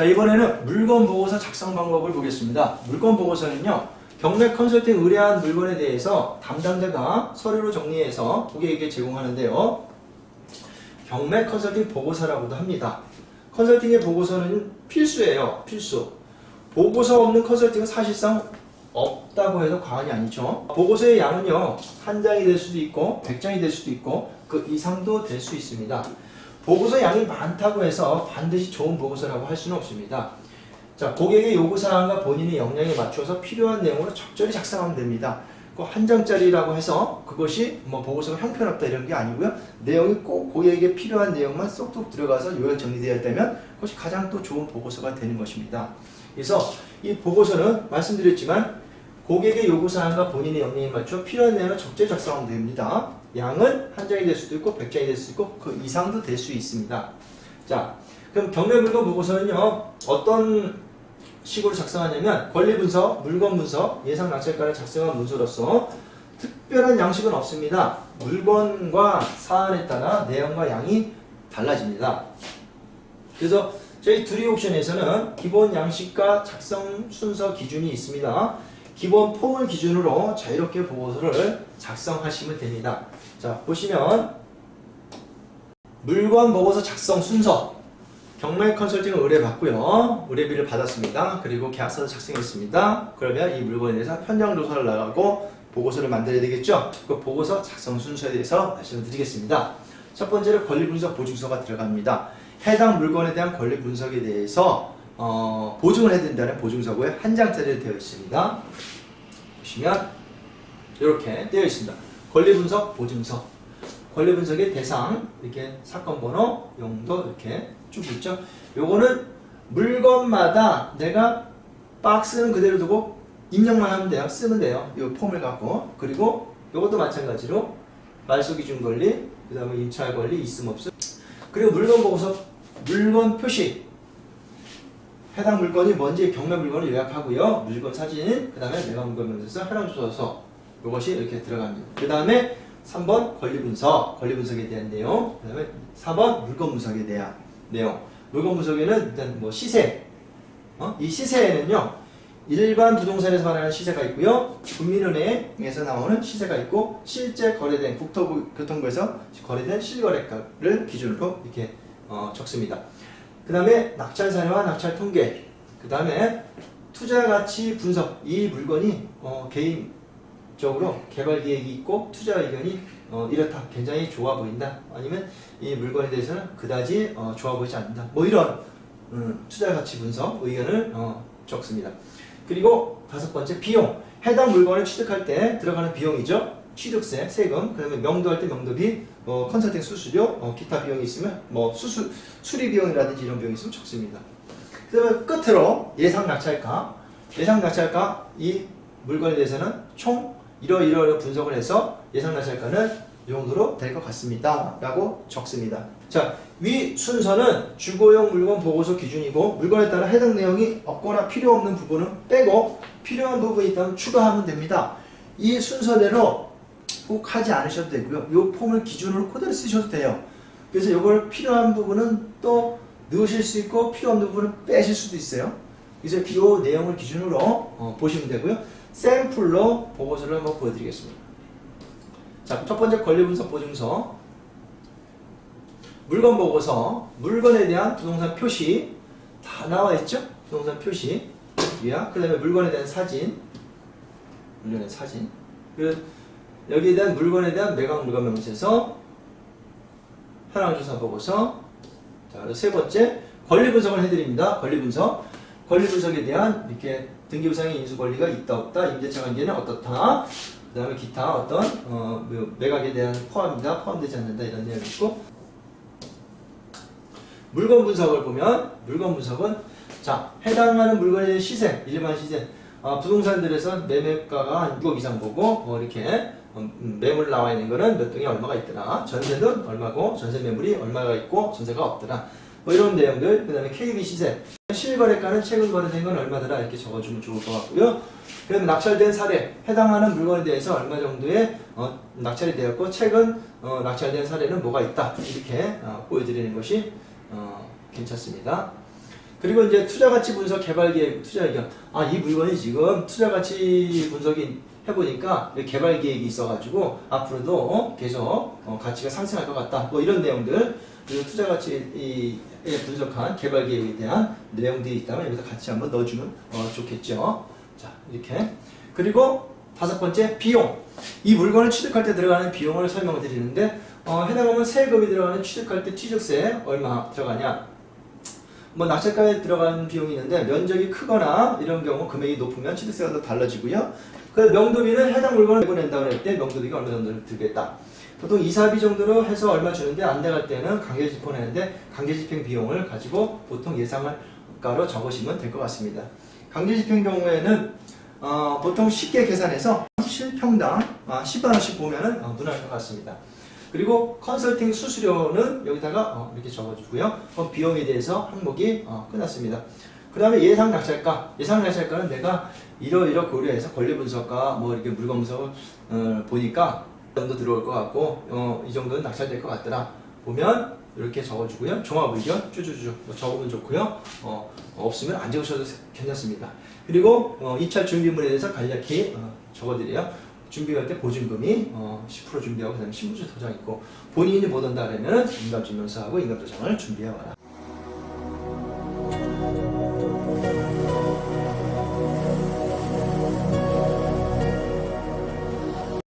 자, 이번에는 물건 보고서 작성 방법을 보겠습니다. 물건 보고서는요, 경매 컨설팅 의뢰한 물건에 대해서 담당자가 서류로 정리해서 고객에게 제공하는데요. 경매 컨설팅 보고서라고도 합니다. 컨설팅의 보고서는 필수예요. 필수. 보고서 없는 컨설팅은 사실상 없다고 해도 과언이 아니죠. 보고서의 양은요, 한 장이 될 수도 있고 100장이 될 수도 있고 그 이상도 될 수 있습니다. 보고서 양이 많다고 해서 반드시 좋은 보고서라고 할 수는 없습니다. 자, 고객의 요구사항과 본인의 역량에 맞춰서 필요한 내용으로 적절히 작성하면 됩니다. 그 한 장짜리라고 해서 그것이 뭐 보고서가 형편없다 이런 게 아니고요. 내용이 꼭 고객에게 필요한 내용만 쏙쏙 들어가서 요약 정리되어 있다면 그것이 가장 또 좋은 보고서가 되는 것입니다. 그래서 이 보고서는 말씀드렸지만 고객의 요구사항과 본인의 역량에 맞춰 필요한 내용을 적절히 작성하면 됩니다. 양은 한 장이 될 수도 있고 100장이 될 수도 있고 그 이상도 될 수 있습니다. 자, 그럼 경매 물건 보고서는요, 어떤 식으로 작성하냐면 권리 분석, 물건 분석, 예상 낙찰가를 작성한 문서로서 특별한 양식은 없습니다. 물건과 사안에 따라 내용과 양이 달라집니다. 그래서 저희 두리 옥션에서는 기본 양식과 작성 순서 기준이 있습니다. 기본 폼을 기준으로 자유롭게 보고서를 작성하시면 됩니다. 자, 보시면 물건 보고서 작성 순서, 경매 컨설팅을 의뢰받고요. 의뢰비를 받았습니다. 그리고 계약서를 작성했습니다. 그러면 이 물건에 대해서 현장 조사를 나가고 보고서를 만들어야 되겠죠. 그 보고서 작성 순서에 대해서 말씀을 드리겠습니다. 첫 번째로 권리 분석 보증서가 들어갑니다. 해당 물건에 대한 권리 분석에 대해서 보증을 해야 된다는 보증서고에 한 장짜리 되어 있습니다. 보시면 이렇게 되어 있습니다. 권리 분석 보증서, 권리 분석의 대상, 이렇게 사건 번호, 용도 이렇게 쭉 있죠. 요거는 물건마다 내가 박스는 그대로 두고 입력만 하면 돼요. 쓰면 돼요. 이 폼을 갖고. 그리고 요것도 마찬가지로 말소 기준 권리, 그 다음에 임차할 권리, 있음 없음. 그리고 물건 보고서, 물건 표시. 해당 물건이 뭔지 경매 물건을 요약하고요. 물건 사진, 그 다음에 내가 물건 면세서 해당 조서서 이것이 이렇게 들어갑니다. 그 다음에 3번 권리 분석, 권리 분석에 대한 내용. 그 다음에 4번 물건 분석에 대한 내용. 물건 분석에는 일단 뭐 시세. 이 시세에는요, 일반 부동산에서 말하는 시세가 있고요. 국민은행에서 나오는 시세가 있고, 실제 거래된 국토교통부에서 거래된 실거래가를 기준으로 이렇게 적습니다. 그 다음에 낙찰 사례와 낙찰 통계, 그 다음에 투자 가치 분석. 이 물건이 개인적으로 개발 계획이 있고 투자 의견이 이렇다, 굉장히 좋아 보인다, 아니면 이 물건에 대해서는 그다지 좋아 보이지 않는다, 뭐 이런 투자 가치 분석 의견을 적습니다. 그리고 다섯 번째, 비용. 해당 물건을 취득할 때 들어가는 비용이죠. 취득세, 세금, 그 다음에 명도할 때 명도비, 컨설팅 수수료, 기타 비용이 있으면 뭐 수리 비용이라든지 이런 비용이 있으면 적습니다. 그 다음에 끝으로 예상 낙찰가. 예상 낙찰가, 이 물건에 대해서는 총 이러이러 분석을 해서 예상 낙찰가는 이 정도로 될 것 같습니다 라고 적습니다. 자, 위 순서는 주거용 물건 보고서 기준이고, 물건에 따라 해당 내용이 없거나 필요 없는 부분은 빼고 필요한 부분이 있다면 추가하면 됩니다. 이 순서대로 꼭 하지 않으셔도 되고요. 이 폼을 기준으로 그대로 쓰셔도 돼요. 그래서 이걸 필요한 부분은 또 넣으실 수 있고 필요 없는 부분은 빼실 수도 있어요. 그래서 이 내용을 기준으로 보시면 되고요. 샘플로 보고서를 한번 보여드리겠습니다. 자, 첫 번째 권리 분석 보증서, 물건 보고서, 물건에 대한 부동산 표시 다 나와 있죠? 부동산 표시, 그 다음에 물건에 대한 사진, 물건의 사진, 여기에 대한 물건에 대한 매각 물건 명세서, 현황 조사 보고서. 자, 그리고 세 번째 권리 분석을 해드립니다. 권리 분석, 권리 분석에 대한 이렇게 등기부상의 인수 권리가 있다 없다, 임대차 관계는 어떻다, 그 다음에 기타 어떤 매각에 대한 포함이다, 포함되지 않는다, 이런 내용이 있고, 물건 분석을 보면, 물건 분석은 자, 해당하는 물건에 대한 시세, 일반 시세, 부동산들에서 매매가가 한 6억 이상 보고 이렇게 매물 나와 있는 거는 몇 동에 얼마가 있더라, 전세는 얼마고 전세 매물이 얼마가 있고 전세가 없더라, 뭐 이런 내용들. 그 다음에 KB 시세, 실거래가는 최근 거래된 건 얼마더라, 이렇게 적어주면 좋을 것 같고요. 그 다음에 낙찰된 사례, 해당하는 물건에 대해서 얼마 정도의 낙찰이 되었고 최근 낙찰된 사례는 뭐가 있다, 이렇게 보여드리는 것이 괜찮습니다. 그리고 이제 투자가치 분석, 개발계획, 투자의견. 아, 이 물건이 지금 투자가치 분석이 해보니까 개발 계획이 있어가지고 앞으로도 계속 가치가 상승할 것 같다. 뭐 이런 내용들. 그리고 투자가치에 분석한 개발 계획에 대한 내용들이 있다면 여기서 같이 한번 넣어주면 좋겠죠. 자, 이렇게. 그리고 다섯 번째, 비용. 이 물건을 취득할 때 들어가는 비용을 설명을 드리는데, 해당하면 세금이 들어가는 취득할 때 취득세 얼마 들어가냐. 뭐 낙찰가에 들어가는 비용이 있는데 면적이 크거나 이런 경우 금액이 높으면 취득세가 더 달라지고요. 그 명도비는 해당 물건을 내고낸다고 할 때 명도비가 얼마 정도 들겠다. 보통 이사비 정도로 해서 얼마 주는데 안 돼갈 때는 강제집행하는데 강제집행 비용을 가지고 보통 예상가로 적으시면 될 것 같습니다. 강제집행 경우에는 보통 쉽게 계산해서 실평당 10만원씩 보면은 무난할 것 같습니다. 그리고 컨설팅 수수료는 여기다가 이렇게 적어주고요. 비용에 대해서 항목이 끝났습니다. 그 다음에 예상 낙찰가. 예상 낙찰가는 내가 이러이러 고려해서 권리 분석과 뭐 이렇게 물건 분석을 보니까 이 정도 들어올 것 같고 이 정도는 낙찰될 것 같더라. 보면 이렇게 적어주고요. 종합 의견 쭈쭈쭈 적으면 좋고요. 없으면 안 적으셔도 괜찮습니다. 그리고 입찰 준비물에 대해서 간략히 적어드려요. 준비할 때 보증금이 10% 준비하고 그다음에 신분증 도장 있고 본인이 못 온다 그러면 인감증명서하고 인감도장을 준비해와라.